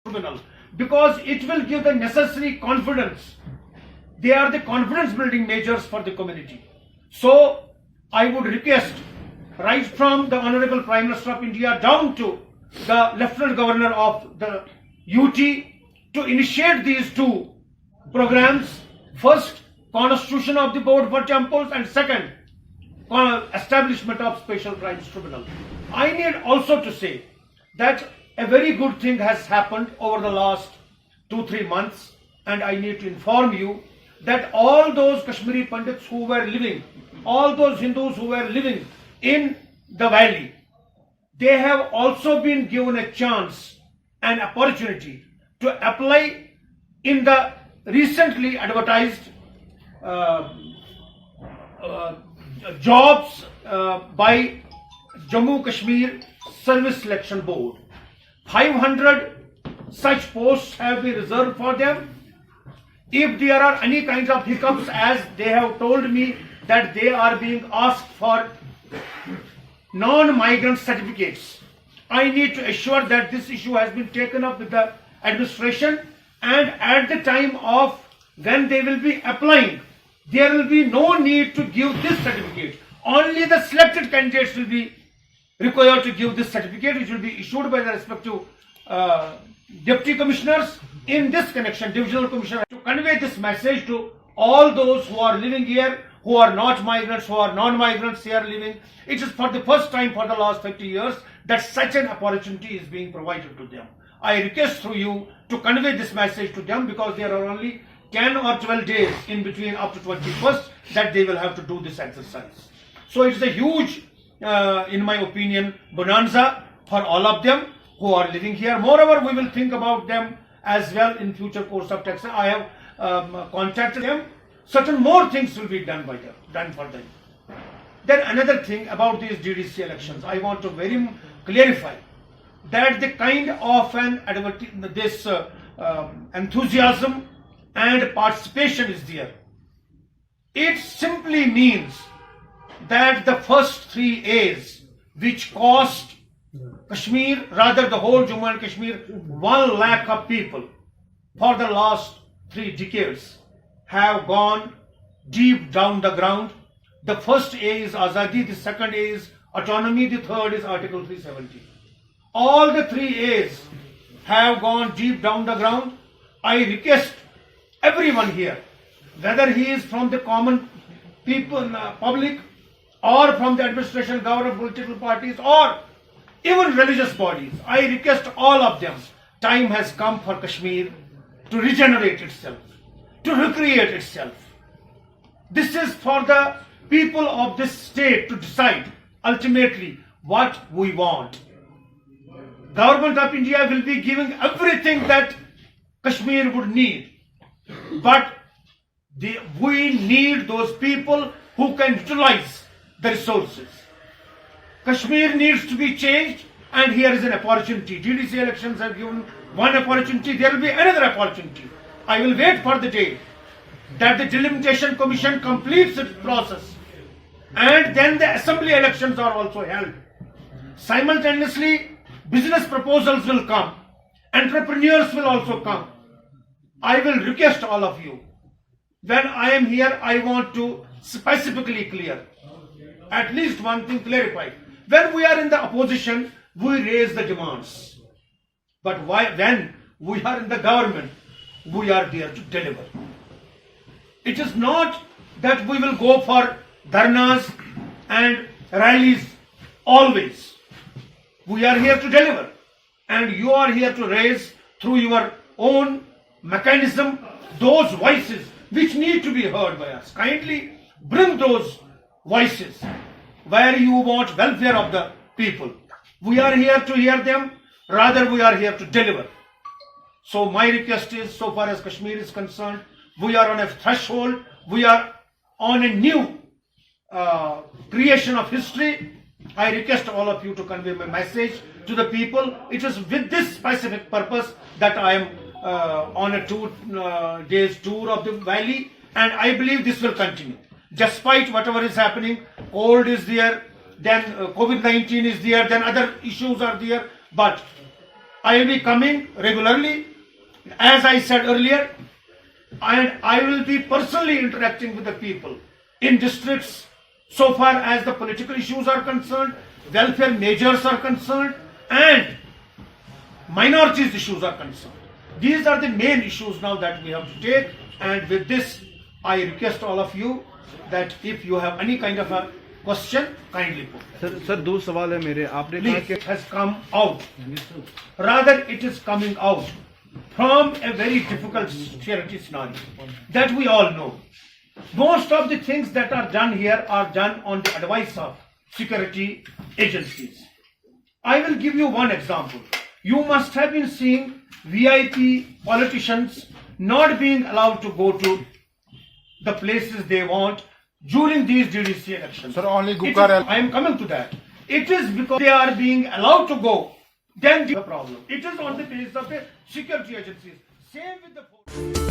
tribunal, because it will give the necessary confidence. They are the confidence building measures for the community. So I would request, right from the Honorable Prime Minister of India down to the Lieutenant Governor of the UT, to initiate these two programs. First, constitution of the board for temples, and second, establishment of special crimes tribunal. I need also to say that a very good thing has happened over the last 2-3 months, and I need to inform you that all those Kashmiri Pandits who were living, all those Hindus who were living in the valley, they have also been given a chance and opportunity to apply in the recently advertised jobs by Jammu Kashmir Service Selection Board. 500 such posts have been reserved for them. If there are any kinds of hiccups, as they have told me that they are being asked for non-migrant certificates, I need to assure that this issue has been taken up with the administration, and at the time of when they will be applying, there will be no need to give this certificate. Only the selected candidates will be required to give this certificate, which will be issued by the respective deputy commissioners in this connection, divisional commissioner, to convey this message to all those who are living here, who are not migrants, who are non-migrants here living. It is for the first time for the last 50 years that such an opportunity is being provided to them. I request through you to convey this message to them, because there are only 10 or 12 days in between up to 21st that they will have to do this exercise. So it is a huge, in my opinion, bonanza for all of them who are living here. Moreover, we will think about them as well in future course of taxation. I have contacted them. Certain more things will be done for them. Then another thing about these DDC elections, I want to very clarify that the kind of enthusiasm and participation is there. It simply means that the first 3 A's, which cost Kashmir, rather the whole Jammu and Kashmir, 1 lakh of people for the last 3 decades, have gone deep down the ground. The first A is Azadi, the second A is autonomy, the third is Article 370. All the 3 A's have gone deep down the ground. I request everyone here, whether he is from the common people, public, or from the administration, government, political parties, or even religious bodies, I request all of them, time has come for Kashmir to regenerate itself, to recreate itself. This is for the people of this state to decide ultimately what we want. Government of India will be giving everything that Kashmir would need, but we need those people who can utilize the resources. Kashmir needs to be changed, and here is an opportunity. DDC elections have given one opportunity, there will be another opportunity. I will wait for the day that the Delimitation Commission completes its process, and then the assembly elections are also held. Simultaneously, business proposals will come, entrepreneurs will also come. I will request all of you, when I am here, I want to specifically clear, at least one thing clarified. When we are in the opposition, we raise the demands. But when we are in the government, we are there to deliver. It is not that we will go for dharnas and rallies always. We are here to deliver, and you are here to raise through your own mechanism those voices which need to be heard by us. Kindly bring those voices where you want welfare of the people. We are here to hear them, rather we are here to deliver. So my request is, so far as Kashmir is concerned, we are on a threshold, we are on a new creation of history. I request all of you to convey my message to the people. It is with this specific purpose that I am on a 2 days tour of the valley, and I believe this will continue. Despite whatever is happening, cold is there, then COVID-19 is there, then other issues are there, but I will be coming regularly, as I said earlier, and I will be personally interacting with the people in districts so far as the political issues are concerned, welfare measures are concerned, and minorities issues are concerned. These are the main issues now that we have to take, and with this I request all of you that if you have any kind of a question, kindly put. Sir दो सवाल है मेरे आपने कहा Please, it has come out. Rather, it is coming out from a very difficult security scenario that we all know. Most of the things that are done here are done on the advice of security agencies. I will give you one example. You must have been seeing VIP politicians not being allowed to go to the places they want during these DDC elections. Sir, only Gukar. I am coming to that. It is because they are being allowed to go, then the problem. It is on the basis of the security agencies. Same with the